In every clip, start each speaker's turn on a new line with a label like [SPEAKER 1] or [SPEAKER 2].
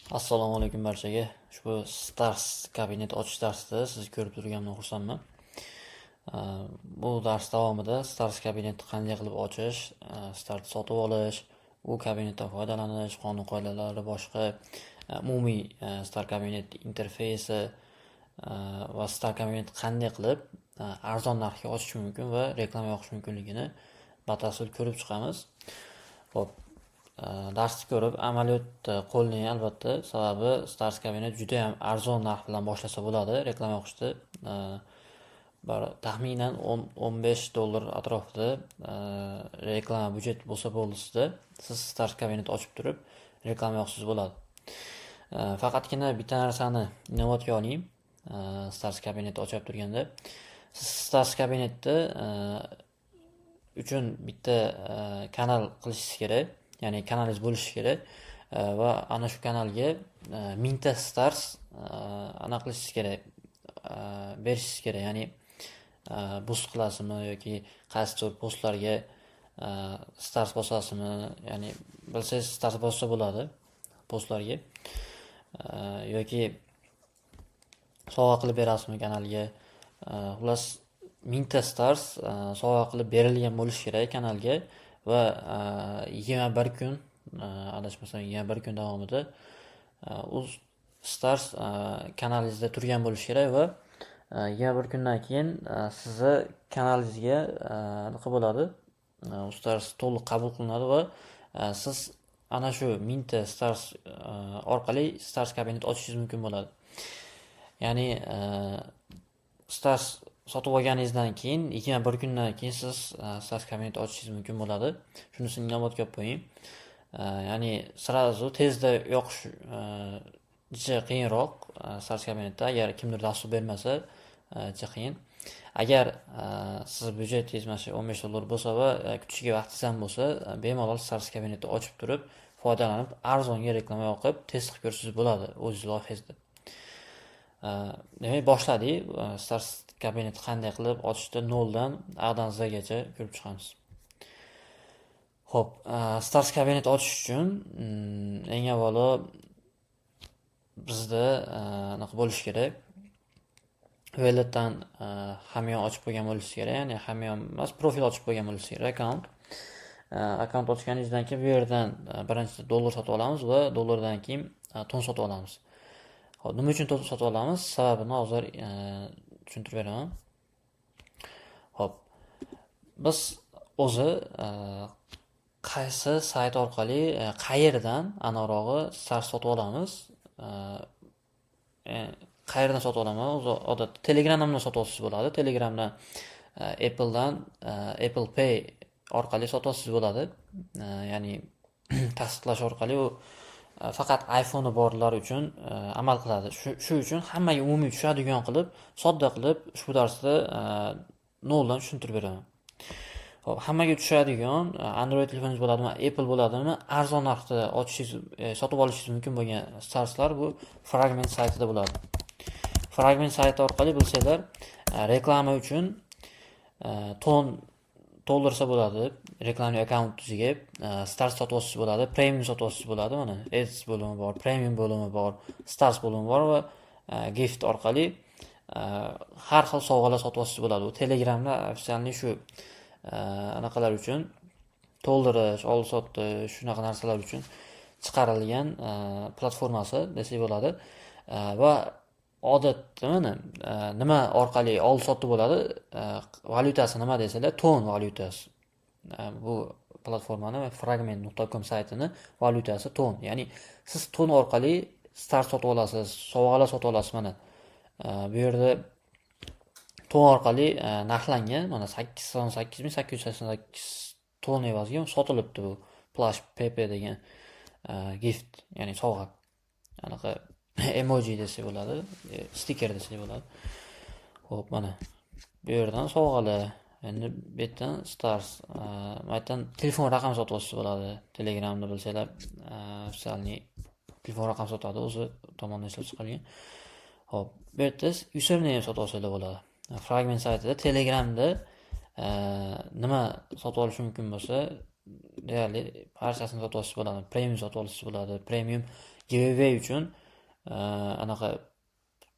[SPEAKER 1] Assalomu alaykum barchaga. Ushbu Stars kabinet ochish darsida sizni ko'rib turganimdan xursandman. Bu dars davomida Stars kabinetni qanday qilib ochish, Stars sotib olish, u kabinetdan foydalanish, qonun-qoidalari, boshqa umumiy Star kabinet interfeysi va Star kabinet qanday qilib arzon narxga ochish mumkin va reklama yoqish mumkinligini batafsil ko'rib chiqamiz. Xo'p, darsni ko'rib amaliyotda qo'llang albatta, sababi Stars kabinet juda ham arzon narx bilan boshlasa bo'ladi reklama o'qishda. Taxminan $15 atrofida reklama budjet bo'lsa bo'ldi sizda. Siz Stars kabinet ochib turib reklama yoqsiz bo'ladi. Faqatgina bitta narsani inobatga oling. Stars kabinet ochib turganda siz Stars kabinetni uchun bitta kanal qilishingiz kerak. Ya'ni kanalingiz bo'lishi kerak va ana shu kanalga mingta Stars anaqa qilishingiz kerak, berishingiz kerak. Ya'ni boost qilasizmi yoki qaysidir postlarga Stars bosasizmi, ya'ni bilsangiz Stars bossa bo'ladi postlarga yoki sovg'a qilib berasizmi kanalga. Xullas mingta Stars sovg'a qilib berilgan bo'lishi kerak kanalga va 21 kun, adashmasam 21 kun davomida u Stars kanalingizda turgan bo'lishi kerak va 21 kundan keyin sizni kanalingizga nima bo'ladi? Stars to'liq qabul qilinadi va siz ana shu mingta Stars orqali Stars kabinet ochishingiz mumkin bo'ladi. Ya'ni Stars sotib olganingizdan keyin 21 kundan keyin siz Stars kabinet ochishingiz mumkin bo'ladi. Shunisini inobatga olib qo'ying. Ya'ni sirazu tezda yoqish qiyinroq Stars kabinetda, agar kimdir dastur bermasa qiyin. Agar siz budjetingiz mana shu $15 bo'lsa va kutishga vaqtingiz ham bo'lsa, bemalol Stars kabinetni ochib turib, foydalanib, arzonga reklama yoqib, test qilib ko'rsangiz bo'ladi o'z loyihangizda. Demak, boshladik. Stars kabinetni qanday qilib ochishda noldan A dan Zgacha ko'rib chiqamiz. Xo'p, Stars kabinet ochish uchun eng avvalo bizda anaqa bo'lishi kerak. Walletdan hamyon ochib qo'ygan bo'lishi kerak, ya'ni hamyon emas, profil ochib qo'ygan bo'lishi kerak, akkaunt ochganingizdan keyin bu yerdan birinchi dollar sotib olamiz va dollardan keyin ton sotib olamiz. Xo'p, nima uchun ton sotib olamiz? Sababini hozir tushuntirib beraman. Xo'p, biz o'zi qaysi sayt orqali qayerdan aniqrog'i Stars sotib olamiz? Qayerdan sotib olaman? O'zi odatda Telegramdan sotib olsangiz bo'ladi. Telegramdan Apple'dan Apple Pay orqali sotib olsangiz bo'ladi. Ya'ni tasdiqlash orqali u faqat iPhone'i borlar uchun amal qiladi. Shu uchun hammaga umumiy tushadigan qilib, sodda qilib ushbu darsda noldan tushuntirib beraman. Xo'p, hammaga tushadigan Android telefoningiz bo'ladimi, Apple bo'ladimi, arzon narxda ochishingiz, sotib olishingiz mumkin bo'lgan Starslar bu Fragment saytida bo'ladi. Fragment sayti orqali bilsanglar, reklama uchun ton to'ldirsa bo'ladi. Reklama akkauntingizga Stars sotib olsangiz bo'ladi, Premium sotib olsangiz bo'ladi. Mana Ads bo'limi bor, Premium bo'limi bor, Stars bo'limi bor va Gift orqali har xil sovg'alar sotib olsangiz bo'ladi. U Telegramda ofitsialni shu anaqalar uchun to'ldirish, oldi-sotdi, shunaqa narsalar uchun chiqarilgan platformasi desak bo'ladi. Va odatda mana nima orqali oldi-sotdi bo'ladi? Valyutasi nima desalar, ton valyutasi. Bu platformani fragment.com saytini valyutasi ton. Ya'ni siz ton orqali Stars sotib olasiz, sovg'alar sotib olasiz mana. Bu yerda ton orqali narxlangan mana 88.888 ton evaziga sotilibdi bu Plush PP degan gift, ya'ni sovg'a. Anaqa emoji desa bo'ladi, stiker desa bo'ladi. Xo'p, mana bu yerdan sovg'alar. Endi bu yerdan Stars, bu yerdan telefon raqami sotib olsangiz bo'ladi. Telegramda bilsanglar, ofitsialni telefon raqami sotadi, o'zi tomonidan ishlab chiqarilgan. Xo'p, bu yerda username sotib olsanglar bo'ladi. Fragment saytida Telegramda nima sotib olish mumkin bo'lsa, deyarli barchasini sotib olsangiz bo'ladi. Premium sotib olsangiz bo'ladi. Premium giveaway uchun anaqa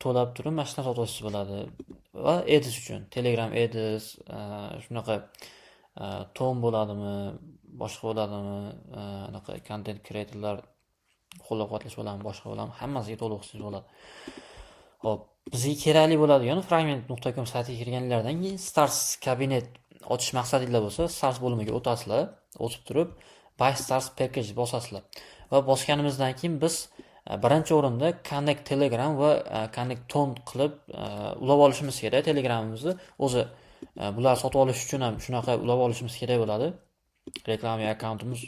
[SPEAKER 1] to'lab turib mashina sotuvchisi bo'ladi. Va Ads uchun Telegram Ads shunaqa ton bo'ladimi, boshqa bo'ladimi, anaqa content creatorlar qo'llab-quvvatlash bo'ladimi, boshqa bo'ladimi, hammasiga to'liq bo'ladi. Hop, bizga kerakli bo'ladigan fragment.com saytiga kirganlardan keyin Stars kabinet ochish maqsadinglar bo'lsa, Stars bo'limiga o'tasizlar. O'tib turib, Buy Stars Package bosasizlar. Va bosganimizdan keyin biz birinchi o'rinda Connect Telegram va Connect Ton qilib ulab olishimiz kerak. Telegramimizni o'zi bular sotib olish uchun ham shunaqa ulab olishimiz kerak bo'ladi. Reklama akkauntimiz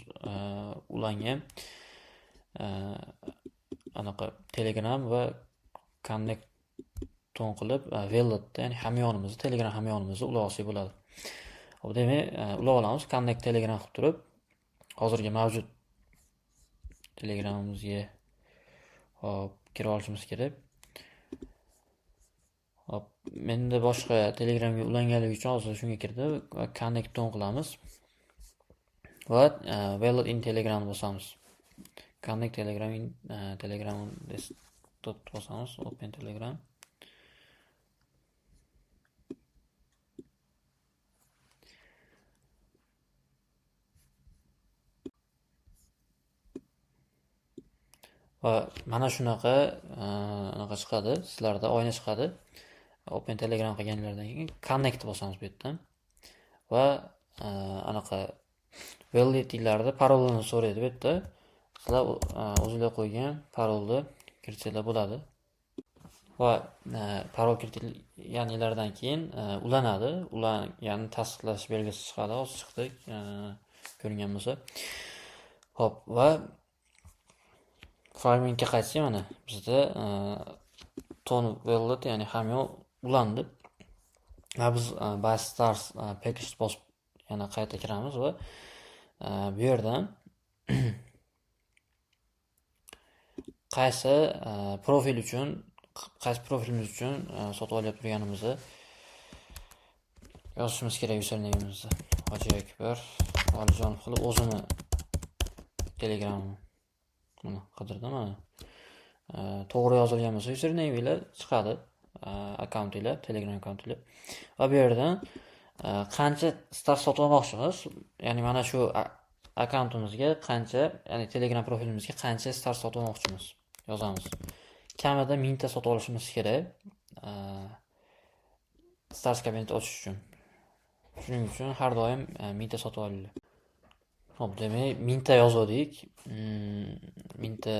[SPEAKER 1] ulangan anaqa Telegram va Connect Ton qilib Walletda, ya'ni hamyonimizni, Telegram hamyonimizni ulab olsak bo'ladi. Hop, demak, ulab olamiz. Connect Telegram qilib turib, hozirgi mavjud Telegramimizga hop kira olishimiz kerak. Hop, menda boshqa Telegramga ulanganligi uchun hozir shunga kirdi va Connect Ton qilamiz. Va Wallet in Telegram bosamiz. Connect Telegram in Telegram desktop bosamiz. Open Telegram. Va mana shunaqa chiqadi, sizlarda oyna chiqadi. Open Telegram qilganlardan keyin Connect bosamiz bu yerdan. Va anaqa walletinglarda parolini so'raydi bu yerda. Sizlar o'zingizlar qo'ygan parolni kiritsanglar bo'ladi. Va parol kiritganinglardan keyin ulanadi. Ulanganini tasdiqlash belgisi chiqadi. Hozir chiqdi, ko'ringan bo'lsa. Hop, va fragmentga qaytsak, mana bizda Ton Wallet, ya'ni hamyon ulandi. Va biz Buy Stars Package bosib yana qayta kiramiz va bu yerdan qaysi profilimiz uchun sotib olyapti turganimizni yozishimiz kerak. Usernamemizni Hoji Akbar Valijonov qilib o'zini Telegramini mana qidirdim. Mana to'g'ri yozilgan bo'lsa usernaminglar chiqadi, akkauntinglar, Telegram akkauntinglar. Va bu yerdan qancha Stars sotib olmoqchimiz, ya'ni mana shu akkauntimizga qancha, ya'ni Telegram profilimizga qancha Stars sotib olmoqchimiz yozamiz. Kamida 1000 ta sotib olishimiz kerak Stars kabinet ochish uchun. Shuning uchun har doim 1000 ta sotib olinglar. Hop, demak 1000 ta yozdik. 1000 ta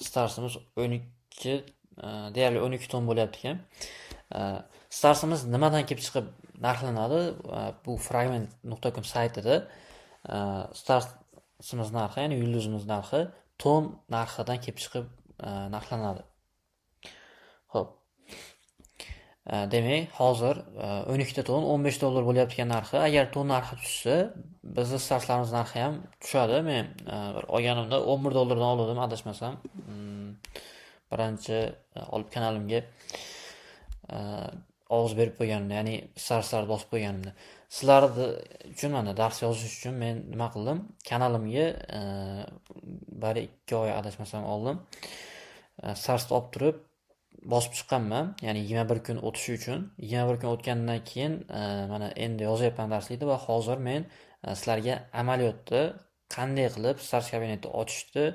[SPEAKER 1] Starsimiz 12, deyarli 12 ton bo'lyapti ekan. Starsimiz nimadan kelib chiqib narxlanadi? Bu fragment.com saytida Starsimiz narxi, ya'ni yulduzimiz narxi ton narxidan kelib chiqib narxlanadi. Hop. Demak, hozir 12 ta ton 15 dollar bo'layotgan narxi. Agar ton narxi tushsa, bizning Starslarimiz narxi ham tushadi. Men olganimda 11 dollardan oldim, adashmasam. Birinchi olib kanalimga ovoz berib qo'yganimda, ya'ni Starslar bosib qo'yganimda. Sizlar uchun mana dars yozish uchun men nima qildim? Kanalimga bari 2 oy adashmasam oldim. Starsni olib turib bosib chiqqanman, ya'ni 21 kun o'tishi uchun. 21 kun o'tgandan keyin mana endi yozyapman darslikni va hozir men sizlarga amaliyotda qanday qilib Stars kabinetni ochishni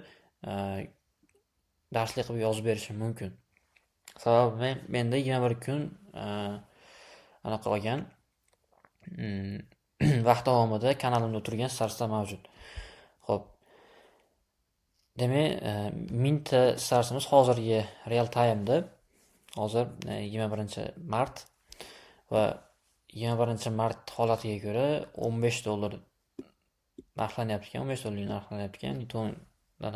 [SPEAKER 1] darslik qilib yozib berishim mumkin. Sababi menda 21 kun anaqa olgan vaqt davomida kanalimda turgan Starslar mavjud. Xo'p. Demak, 1000 ta Starsimiz hozirgi real time'da hozir 21-mart va 21-mart holatiga ko'ra 15 dollar narxlanyapti ekan, 15 dollar narxlanyapti ekan. Ton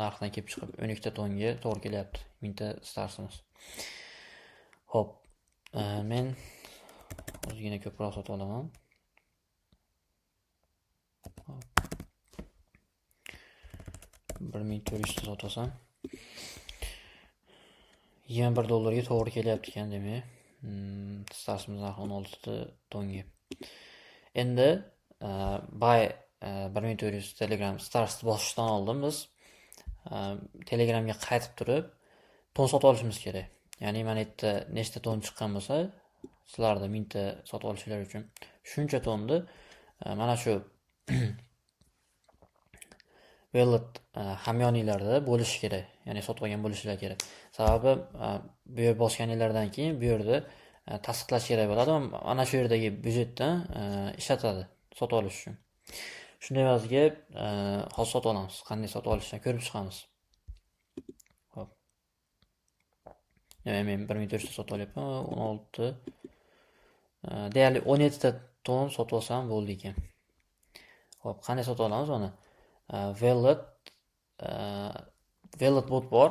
[SPEAKER 1] narxidan kelib chiqib 12 ta tonga to'g'ri kelyapti 1000 ta Starsimiz. Xo'p, men o'zigina ko'proq sotib olaman. 1400 ta sotib olsam 21 dollarga to'g'ri kelyapti ekan, demak. Starsimiz narxi 16 ta tonga. Endi Buy 1400 Telegram Stars bosishdan oldin biz Telegramga qaytib turib ton sotib olishimiz kerak. Ya'ni mana bu yerda nechta ton chiqqan bo'lsa, sizlarda mingta sotib olishinglar uchun shuncha tonni mana shu wallet hamyoninglarda bo'lishi kerak. Ya'ni sotib olgan bo'lishinglar kerak. Sababi bu yer bosganinglardan keyin bu yerda tasdiqlash kerak bo'ladi. Mana shu yerdagi byudjetdan ishlatadi sotib olish uchun. Shunday evaziga hozir sotib olamiz. Qanday sotib olishni ko'rib chiqamiz. Xo'p. Men 1400 ta sotib olyapman. 16 deyarli 17 ta ton sotib olsam bo'ldi ekan. Xo'p, qanday sotib olamiz buni? Wallet bot bor.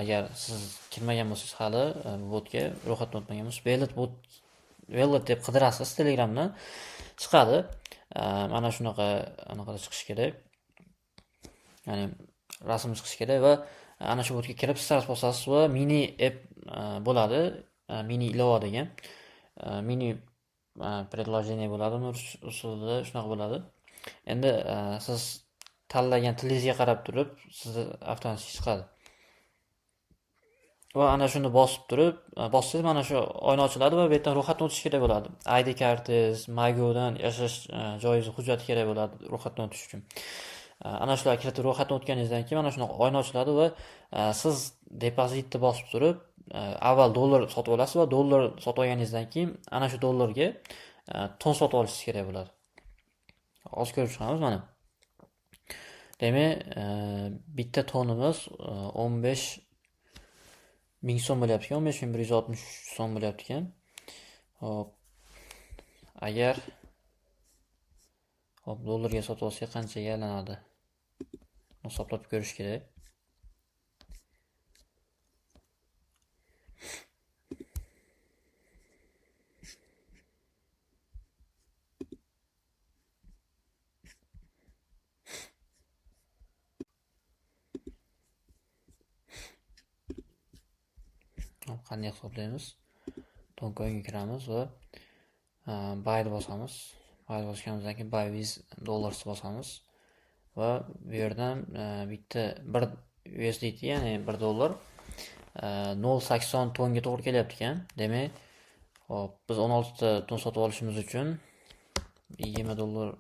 [SPEAKER 1] Agar siz kirmagan bo'lsangiz hali botga ro'yxatdan o'tmagan bo'lsangiz, wallet deb qidirasiz Telegramdan chiqadi. Mana shunaqa anaqada chiqish kerak. Ya'ni rasm chiqish kerak va ana shu botga kirib start bosasiz va mini app bo'ladi. Mini ilova degan. Mini предложение bo'ladi, usulida shunaqa bo'ladi. Endi siz tanlagan tilingizga qarab turib, sizni avtomatik chiqadi. Va ana shuni bosib turib, bossangiz mana shu oyna ochiladi va bu yerdan ro'yxatdan o'tish kerak bo'ladi. ID kartangiz, MyGo'dan yashash joyingiz hujjati kerak bo'ladi ro'yxatdan o'tish uchun. Ana shularni kiritib ro'yxatdan o'tganingizdan keyin mana shunaqa oyna ochiladi va siz depozitni bosib turib, avval dollar sotib olasiz va dollar sotib olganingizdan keyin ana shu dollarga ton sotib olishingiz kerak bo'ladi. Hozir ko'rib chiqamiz mana. Demak, bitta tonimiz 15 ming so'm bo'lyapti ekan, 15163 so'm bo'lyapti ekan. Hop. Agar dollarga sotib olsak qanchaga aylanadi? Hisoblab ko'rish kerak. Qanday hisoblaymiz? Tonkoinga kiramiz va buy bosamiz. Buy bosganimizdan keyin buy with dollars bosamiz va bu yerdan bitta 1 USDT, ya'ni 1 dollar 0.80 tonga to'g'ri kelyapti ekan. Demak, hop, biz 16 ta ton sotib olishimiz uchun 20 dollar,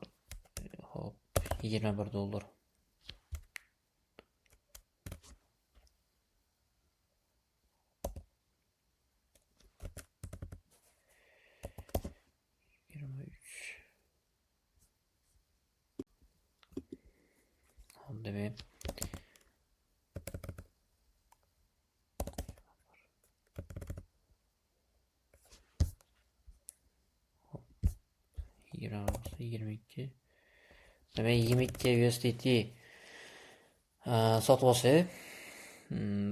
[SPEAKER 1] hop, 21 dollar. Demek %22. Demek 22 USDT sotib olsak,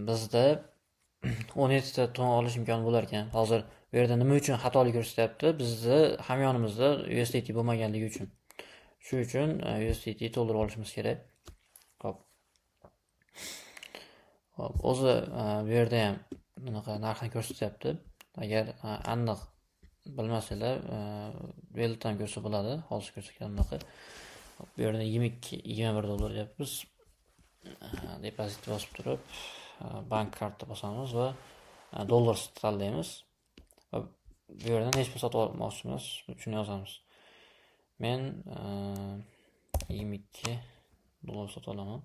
[SPEAKER 1] bizda 17 ta ton olish imkoni bo'lar ekan. Hozir bu yerda nima uchun xatolik ko'rsatyapti? Bizni hamyonimizda USDT bo'lmaganligi uchun. Shu uchun USDT to'ldirib olishimiz kerak. Hop. O'zi bu yerda ham bunaqa narxni ko'rsatyapti. Agar aniq bilmasanglar, beldan ko'rsa bo'ladi. Hozir ko'rsatgan bunaqa. Bu yerda 21 dollar deyapmiz. Depozit bosib turib, bank karta bosamiz va dollar tanlaymiz. Va bu yerdan hech bir sotib olmoqchimiz, shuni yozamiz. Men 22 dollar sotib olaman.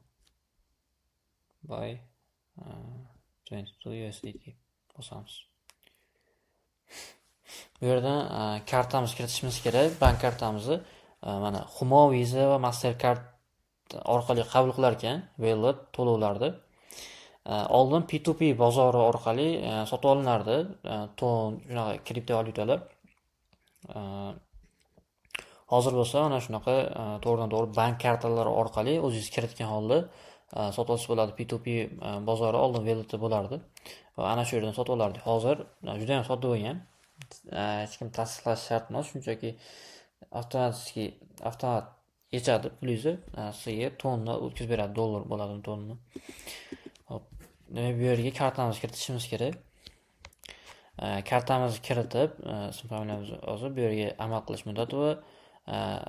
[SPEAKER 1] Buy 22 USDT bosamiz. Bu yerdan kartamizni kiritishimiz kerak. Bank kartamizni mana Humo, Visa va Mastercard orqali qabul qilar ekan wallet to'lovlarni. Oldin P2P bozori orqali sotib olinardi ton shunaqa kriptovalyutalar. Hozir bo'lsa mana shunaqa to'g'ridan-to'g'ri bank kartalari orqali o'zingiz kiritgan holda sotib olish bo'ladi. P2P bozori oldin wallet bo'lardi va ana shu yerdan sotib olardik. Hozir juda ham sodda bo'lgan. Hech kim tasdiqlash shart emas, shunchaki avtomat yechadi pulingizni, sizga tonni o'tkazib beradi, dollar bo'ladi tonni. Hop. Demak, bu yerga kartamizni kiritishimiz kerak. Kartamizni kiritib, ism familiyamizni yozib, bu yerga amal qilish muddati va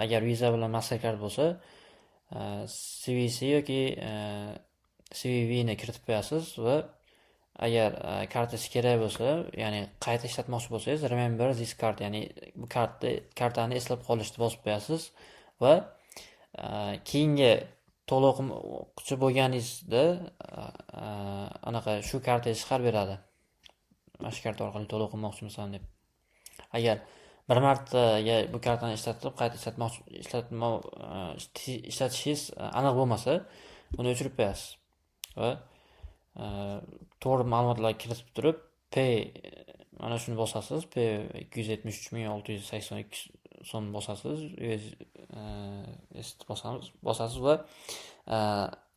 [SPEAKER 1] agar Visa bilan Mastercard bo'lsa, CVC yoki CVV ni kiritib qo'yasiz va agar kartangiz kerak bo'lsa, ya'ni qayta ishlatmoqchi bo'lsangiz, remember this card, ya'ni bu kartani eslab qolishni bosib qo'yasiz va keyingi to'lqinchi bo'lganingizda anaqa shu kartangizni chiqarib beradi. Mana shu karta orqali to'lov qilmoqchimisan deb. Agar bir martaga bu kartani ishlatilib, qayta ishlatishingiz aniq bo'lmasa, uni o'chirib qo'yasiz va to'g'ri ma'lumotlarni kiritib turib, pay mana shuni bosasiz, pay 273.682 so'm bosasiz, bosasiz va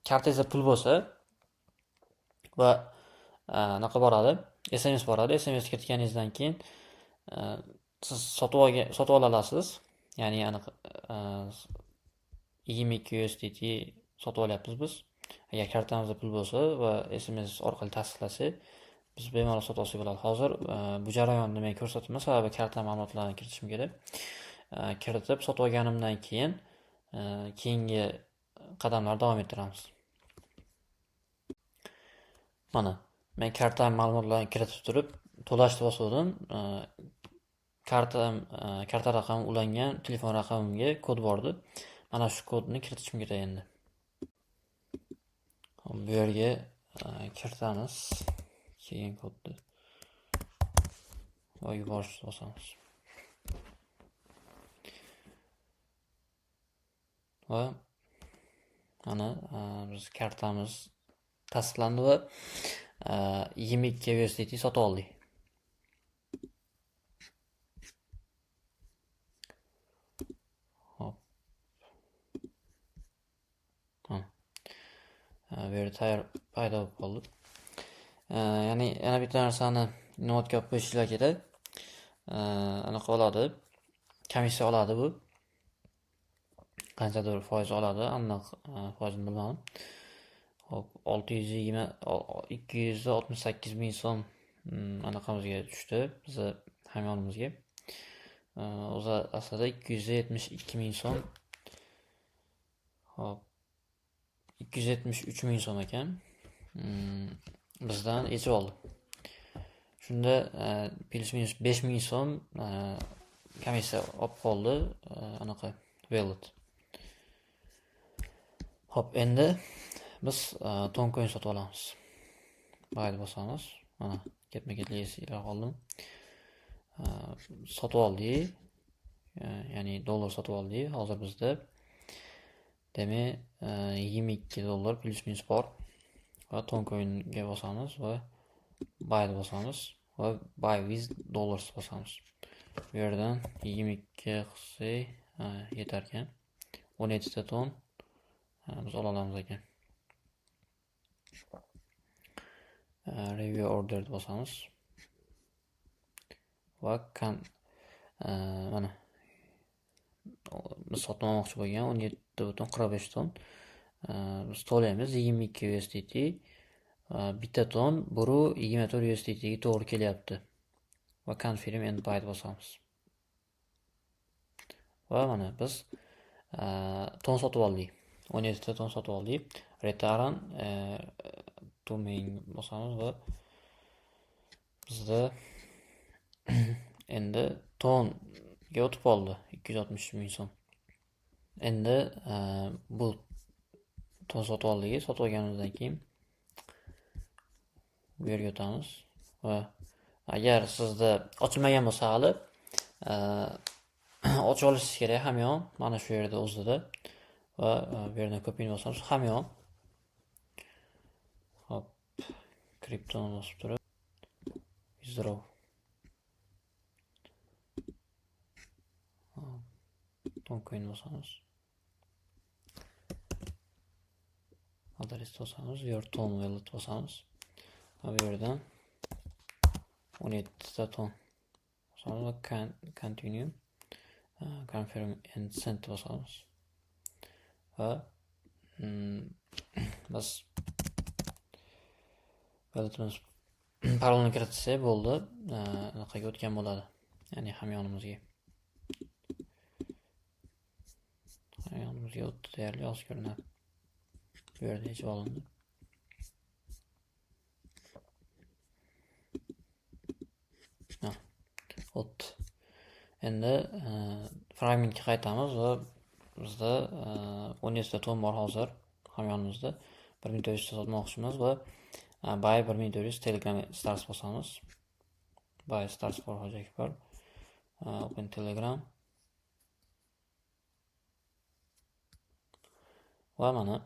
[SPEAKER 1] kartangizda pul bo'lsa va anaqa boradi, SMS boradi. SMS kiritganingizdan keyin siz sotib olasiz. Ya'ni aniq 22 USDT sotib olyapmiz biz. Agar kartamizda pul bo'lsa va SMS orqali tasdiqlasak, biz bemalol sotib olsak bo'ladi. Hozir bu jarayonni men ko'rsatmayman, sababi karta ma'lumotlarini kiritishim kerak. Kiritib sotib olganimdan keyin keyingi qadamlarni davom ettiramiz. Mana men karta ma'lumotlarini kiritib turib, to'lashni bosdim. Karta raqami ulangan telefon raqamimga kod bordi. Mana shu kodni kiritishim kerak endi. Bu yerga kiritamiz. Keyin kodni va yuborishni bosamiz. Va mana biz kartamiz tasdiqlandi va 22 USDT sotib oldik. Hop. Bu yerda tayyor paydo bo'lib qoldi. Ya'ni yana bitta narsani notga olib qo'yishinglar kerak. Anaqa oladi. Komissiya oladi bu. Qanchadir foiz oladi, aniq foizini bilmadim. Hop, 268 ming so'm anaqamizga tushdi, bizni hamyonimizga. O'zi aslida 272 ming so'm. Hop, 273 ming so'm ekan. Bizdan yechib oldi. Shunda plus minus 5 ming so'm komissiya olib qoldi, anaqa wallet. Hop, endi biz Toncoin sotib olamiz. Bayt bosamiz. Mana ketma-ketliklar qoldim. Sotib oldik. Ya'ni dollar sotib oldik. Hozir bizda demak 22 dollar plus minus bor. Va Toncoinga bosamiz va Bayt bosamiz va buy with dollars bosamiz. Bu yerdan 22 qilsak yetar ekan. 17 ta ton biz ola olamiz ekan. Review order bosamiz. Va mana biz sotmoqchi bo'lgan 17.45 ton. Biz to'laymiz 22 USDT. Bitta ton buru 24 USDT ga to'g'ri kelyapti. Va confirm and buy bosamiz. Va mana biz ton sotib oldik. 17 ta ton sotib oldik. Return to main bosamiz va bizda endi tonga o'tib qoldi 260 ming so'm. Endi bu ton sotib oldik. Sotib olganimizdan keyin bu yerga o'tamiz va agar sizda ochilmagan bo'lsa hali ochib olishingiz kerak hamyon. Mana shu yerda o'zida va bu yerdan ko'pini bosamiz hamyon. Hop, kriptoni bosib turib withdraw. Toncoin bosamiz. Adres bosamiz, your ton wallet bosamiz. Va bu yerdan 17 ta ton bosamiz va continue confirm and send bosamiz. Va biz walletimiz parolni kiritsak bo'ldi, anaqaga o'tgan bo'ladi. Ya'ni hamyonimizga. Hamyonimizga o'tdi deyarli oz ko'rinadi. Bu yerda yechib olindi. o'tdi. Endi fragmentga qaytamiz va bizda 17 ta to'm bor hozir hamyonimizda. 1400 ta sotmoqchimiz va buy 1400 Telegram stars bosamiz. Buy stars for Hoji Akbar. Open Telegram. Va mana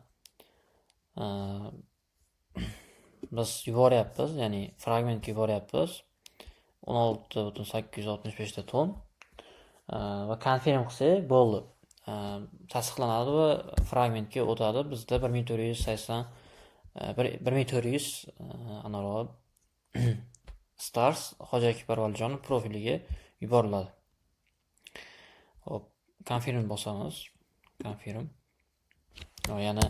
[SPEAKER 1] biz yuboryapmiz, ya'ni fragmentga yuboryapmiz. 16.865 ta to'm va confirm qilsak bo'ldi. Tasdiqlanadi va fragmentga o'tadi. Bizda 1480 1400 anaroq stars Hoji Akbar Valijonov profiliga yuboriladi. Hop, confirm bosamiz. Confirm. Yana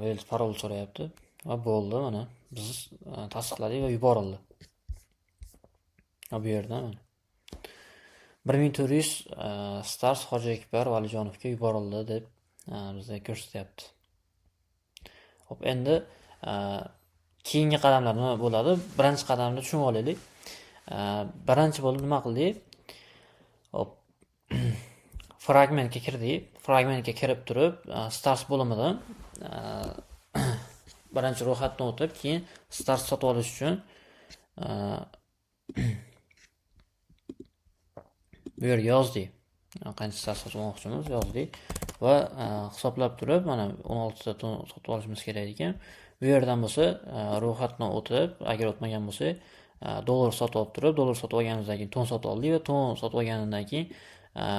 [SPEAKER 1] Wales parol so'rayapti va bo'ldi, mana biz tasdiqladik va yuborildi. Bu yerda mana 1400 stars Hoji Akbar Valijonovga yuborildi deb bizga ko'rsatyapti. Hop, endi keyingi qadamlar nima bo'ladi? Birinchi qadamni tushunib olaylik. Birinchi bo'lib nima qildik? Hop, fragmentga kirdik. Fragmentga kirib turib, stars bo'limidan birinchi ro'yxatdan o'tib, keyin stars sotib olish uchun bu yerga yozdik. Qancha stars sotmoqchimiz yozdik va hisoblab turib, mana 16 ta ton sotib olishimiz kerak ekan. Bu yerdan bo'lsa, ro'yxatdan o'tib, agar o'tmagan bo'lsa, dollar sotib olib turib, dollar sotib olganimizdan keyin ton sotib oldik va ton sotib olganimdan keyin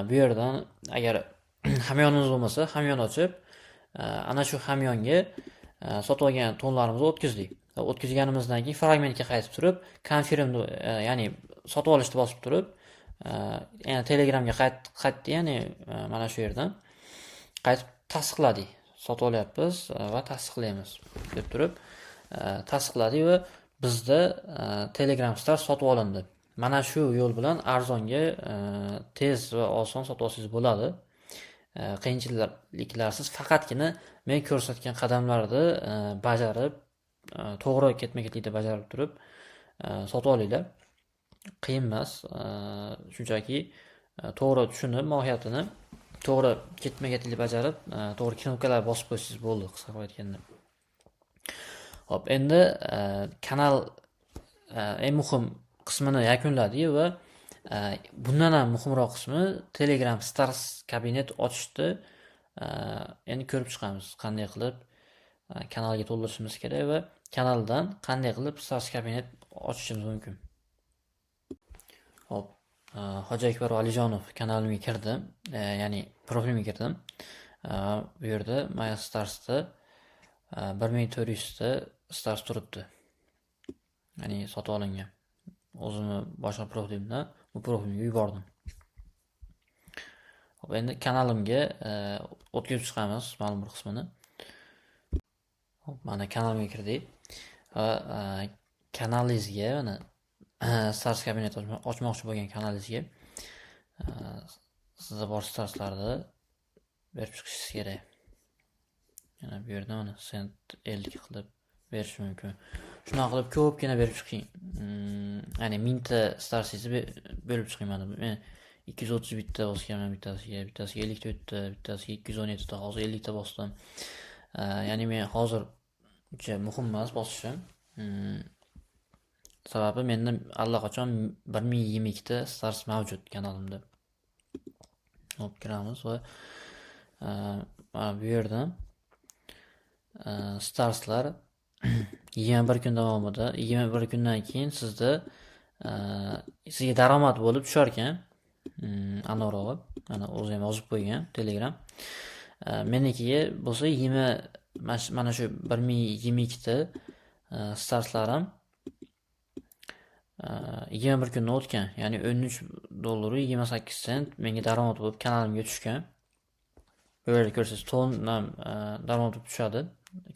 [SPEAKER 1] bu yerdan agar hamyonimiz bo'lmasa, hamyon ochib, ana shu hamyonga sotib olgan tonlarimizni o'tkazdik. O'tkazganimizdan keyin fragmentga qaytib turib, confirm, ya'ni sotib olishni bosib turib, yana Telegramga qaytdi, ya'ni mana shu yerdan qaytib tasdiqladik. Sotib olyapmiz va tasdiqlaymiz deb turib, tasdiqladik va bizda Telegram stars sotib olindi. Mana shu yo'l bilan arzonga, tez va oson sotib olsangiz bo'ladi. Qiyinchiliklarsiz, faqatgina men ko'rsatgan qadamlarni bajarib, to'g'ri ketma-ketlikda bajarib turib sotib olinglar. Qiyin emas, shunchaki to'g'ri tushunib, mohiyatini to'g'ri ketma-ketlikda bajarib, to'g'ri knopkalar bosib qo'ysangiz bo'ldi, qisqa qilib aytganda. Hop, endi kanal eng muhim qismini yakunladik va bundan ham muhimroq qismi Telegram stars kabinet ochishni endi ko'rib chiqamiz. Qanday qilib kanalga to'ldirishimiz kerak va kanaldan qanday qilib stars kabinet ochishimiz mumkin. Hop, Hoji Akbar Valijonov kanalimga kirdim, ya'ni profilimga kirdim. Bu yerda My Starsda 1400 ta stars turibdi. Ya'ni sotib olingan. O'zimni boshqa profilimdan bu profilimga yubordim. Hop, endi kanalimga o'tkazib chiqamiz ma'lum bir qismini. Hop, mana kanalimga kirdik. Va kanalingizga, mana stars kabinet ochmoqchi bo'lgan kanalingizga sizda bor starslarni berib chiqishingiz kerak. Yana bu yerda mana sent 50 qilib berish mumkin. Shunaqa qilib ko'pgina berib chiqing. Ya'ni 1000 ta starsingizni bo'lib chiqing. Mana men 230 bitta bosganman bittasiga 54 ta, bittasiga 217 ta, hozir 50 ta bosdim. Ya'ni men hozir uncha muhim emas bosishim. Sababi menda allaqachon 1022 ta stars mavjud kanalimda. Hop, kiramiz va bu yerdan starslar 21 kun davomida, 21 kundan keyin sizga daromad bo'lib tushar ekan. Anorog'i, mana o'zi ham yozib qo'ygan Telegram. Menikiga bo'lsa mana shu 1022 ta starslarim 21 kundan o'tgan, ya'ni 13 dollar 28 sent menga daromad bo'lib kanalimga tushgan. Bu yerda ko'rsangiz tondan daromad bo'lib tushadi.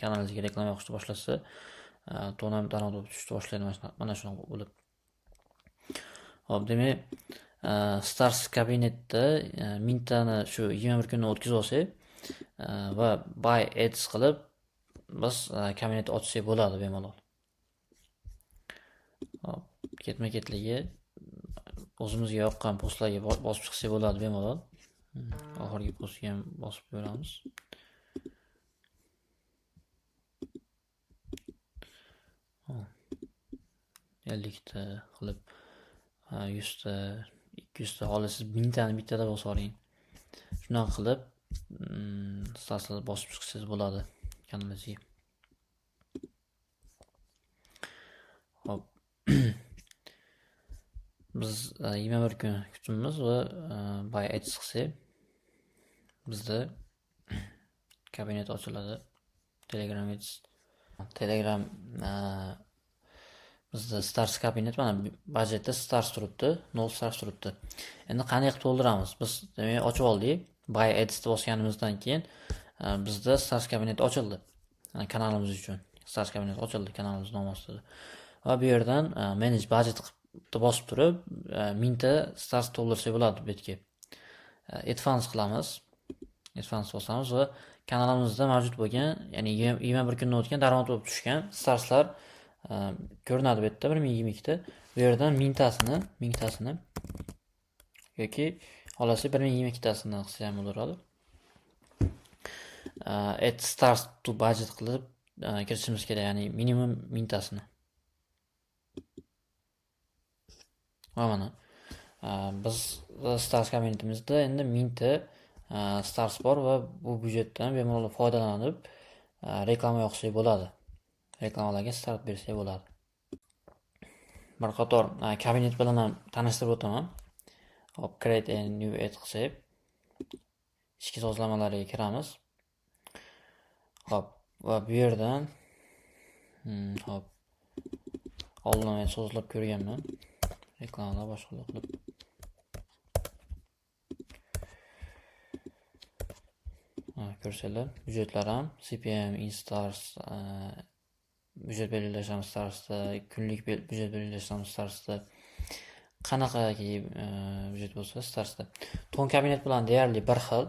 [SPEAKER 1] Kanalingizga reklama yoqishni boshlasa, tonam daromad bo'lib tushishni boshlaydi mana shunaqa bo'lib. Hop, demak, stars kabinetda 1000 tani shu 21 kundan o'tkazib olsak va buy ads qilib biz kabinetni ochsak bo'ladi bemalol. Hop, ketma-ketligi o'zimizga yoqqan postlarga bosib chiqsak bo'ladi bemalol. Oxirgi postga ham bosib ko'ramiz. ellikta qilib 100ta 200ta xohlasiz 1000tani bittada bosib oling. Shunaqa qilib starslarni bosib chiqsangiz bo'ladi kanalingizga. Hop. Biz 21 kun kutamiz va buy ads qilsak bizda kabinet ochiladi. Telegram ads. Telegram bizda stars kabinet mana budjetda stars turibdi, 0 stars turibdi. Endi qanday qilib to'ldiramiz? Biz demak ochib oldik. Buy ads bosganimizdan keyin bizda stars kabinet ochildi. Kanalimiz uchun stars kabinet ochildi kanalimiz nomi ostida. Va bu yerdan manage budget bosib turib 1000 ta stars to'ldirsak bo'ladi bu yerga. Advance qilamiz. Advance bosamiz va kanalimizda mavjud bo'lgan, ya'ni 21 kundan o'tgan daromad bo'lib tushgan starslar ko'rinadi bu yerda 1022 ta. Bu yerdan 1000 tasini yoki xolasi 1022 tasini qilsa ham bo'laveradi. Add stars to budget qilib kiritishimiz kerak, ya'ni minimum 1000 tasini. Va mana biz stars kabinetimizda endi 1000 ta stars bor va bu budjetdan bemalol foydalanib reklama yoqsak bo'ladi. Reklamalarga start bersak bo'ladi. Bir qator kabinet bilan ham tanishtirib o'taman. Hop, create a new ad qilsak, ichki sozlamalarga kiramiz. Hop, va bu yerdan hop, oldin men sozlab ko'rganman. Reklamalar boshqa qilib. Ko'rsanglar, budjetlar ham CPM, Instars, budjet belgilashamiz Starsda, kunlik budjet belgilashamiz Starsda. Qanaqaki budjet bo'lsa Starsda. Ton kabinet bilan deyarli bir xil.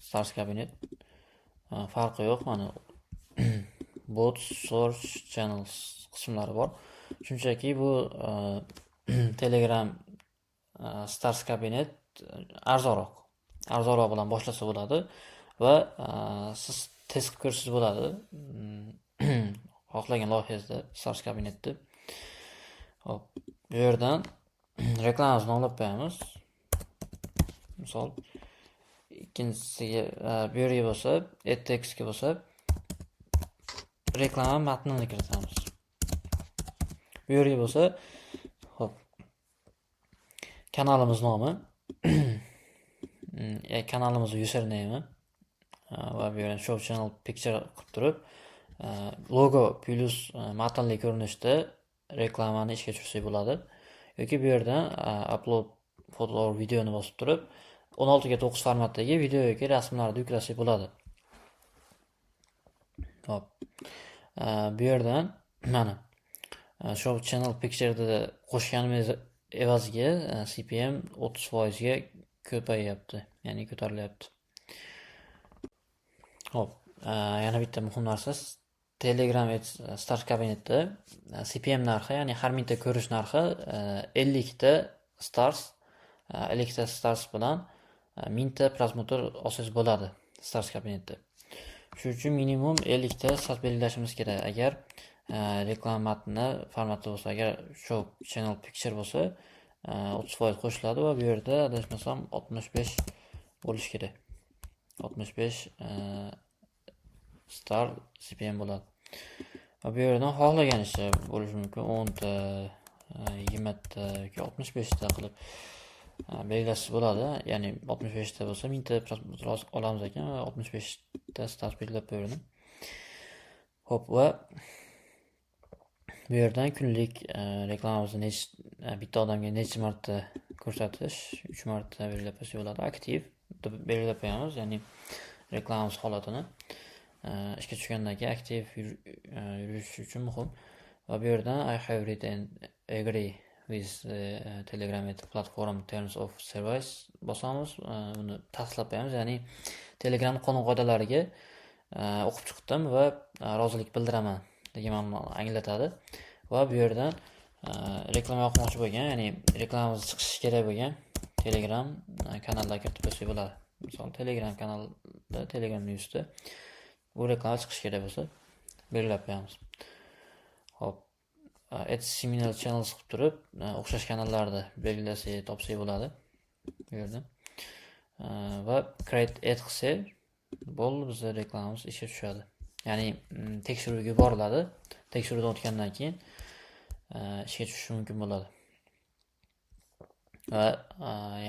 [SPEAKER 1] Stars kabinet farqi yo'q, mana bot, search, channels qismlari bor. Shunchaki bu Telegram Stars kabinet arzonroq bilan boshlasa bo'ladi va siz test qilib ko'rsangiz bo'ladi. Xohlagan loyihangizda Stars kabinetni. Hop, bu yerdan reklamamizni olib qo'yamiz. Misol ikkinchisiga bu yerga bo'lsa, add textga bo'lsa reklama matnini kiritamiz. Bu yerga bo'lsa, hop, kanalimiz nomi, kanalimiz username va bu yerdan show channel picture qilib turib, logo plus matnli ko'rinishda reklamani ishga tushirsak bo'ladi. Yoki bu yerdan upload foto or videoni bosib turib 16:9 formatdagi video yoki rasmlarni yuklasak bo'ladi. Hop. Bu yerdan mana show channel picture'da qo'shganimiz evaziga CPM 30% ga ko'payyapti, ya'ni ko'tarilyapti. Hop, yana bitta muhim narsa, Telegram Stars kabinetda CPM narxi, ya'ni har mingta ko'rish narxi 50 ta Stars, 50 ta Stars bilan 1000 ta prosmotr olsangiz bo'ladi Stars kabinetda. Shuning uchun minimum 50 ta start belgilashimiz kerak. Agar reklama matni formati bo'lsa, agar show channel picture bo'lsa 30% qo'shiladi va bu yerda adashmasam 65 bo'lish kerak. 65 star CPM bo'ladi. Va bu yerdan xohlaganicha bo'lishi mumkin. 10 ta, 20 ta yoki 65 ta qilib belgilashsa bo'ladi. Ya'ni 65 ta bo'lsa 1000 ta prosmotr olamiz ekan va 65 ta start belgilab qo'ydim. Hop, va bu yerdan kunlik reklamamizni bitta odamga necha marta ko'rsatish, 3 marta belgilab qo'ysa bo'ladi. Aktiv belgilab qo'yamiz, ya'ni reklamamiz holatini ishga tushgandan keyin aktiv yurishi uchun muhim. Va bu yerdan I have read and agree with Telegram platform terms of service bosamiz. Buni tasdiqlab qo'yamiz, ya'ni Telegram qonun qoidalariga o'qib chiqdim va rozilik bildiraman degan ma'noni anglatadi va bu yerdan reklama o'qimoqchi bo'lgan, ya'ni reklamamiz chiqishi kerak bo'lgan Telegram kanallarga kiritib qo'ysak bo'ladi. Misol Telegram kanalida, Telegram Newsda bu reklama chiqishi kerak bo'lsa, belgilab qo'yamiz. Hop, add similar channels qilib turib, o'xshash kanallarni belgilasak, topsak bo'ladi bu yerda. Va create ad qilsak, bo'ldi, bizning reklamamiz ishga tushadi. Ya'ni tekshiruvga yuboriladi. Tekshiruvdan o'tgandan keyin ishga tushishi mumkin bo'ladi. Va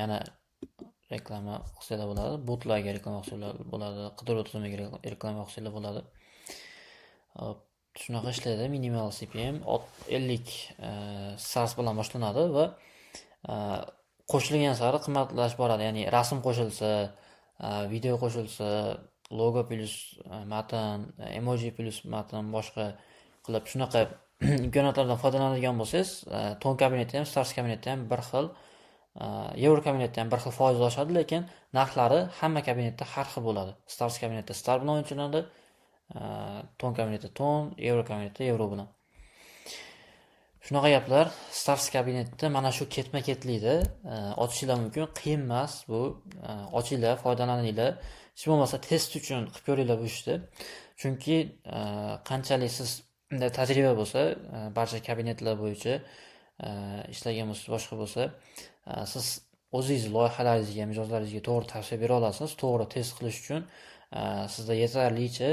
[SPEAKER 1] yana reklama qilsalar bo'ladi, botlarga reklama qilsalar bo'ladi, qidiruv tizimiga reklama qilsalar bo'ladi. Shunaqa ishlaydi. Minimal CPM 50 sars bilan boshlanadi va qo'shilgan sari qimmatlashib boradi. Ya'ni rasm qo'shilsa, video qo'shilsa, logo plus matn, emoji plus matn, boshqa qilib shunaqa imkoniyatlardan foydalanadigan bo'lsangiz, ton kabineti ham, stars kabineti ham bir xil, Euro kabinetda ham bir xil foiz oshadi, lekin narxlari hamma kabinetda har xil bo'ladi. Stars kabinetda star bilan o'lchanadi, ton kabinetda ton, Euro kabinetda euro bilan. Shunaqa gaplar. Stars kabinetda mana shu ketma-ketlikda ochishinglar mumkin, qiyin emas bu. Ochinglar, foydalaninglar. Hech bo'lmasa test uchun qilib ko'ringlar bu ishni. Chunki qanchalik sizda tajriba bo'lsa, barcha kabinetlar bo'yicha ishlagan bo'lsangiz, boshqa bo'lsa, siz o'zingiz loyihalaringizga, mijozlaringizga to'g'ri tavsiya bera olasiz. To'g'ri test qilish uchun sizda yetarlicha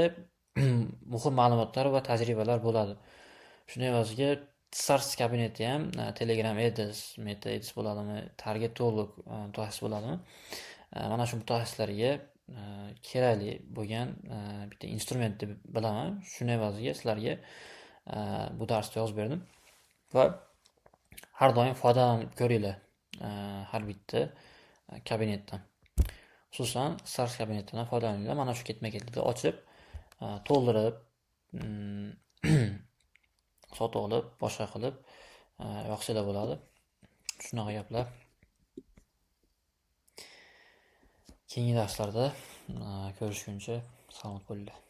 [SPEAKER 1] muhim ma'lumotlar va tajribalar bo'ladi. Shuning evaziga Stars kabineti ham Telegram Ads, Meta Ads bo'ladimi, Targetolog mutaxassis bo'ladimi? Mana shu mutaxassislarga kerakli bo'lgan bitta instrument deb bilaman. Shuning evaziga sizlarga bu darsni yozib berdim va har doim foydalanib ko'ringlar har bitta kabinetdan. Xususan Stars kabinetidan foydalaninglar. Mana shu ketma-ketlikda ochib, to'ldirib, sotib olib, boshqa qilib yoqsanglar bo'ladi. Shunaqa gaplar. Keyingi darslarda ko'rishguncha salomat bo'linglar.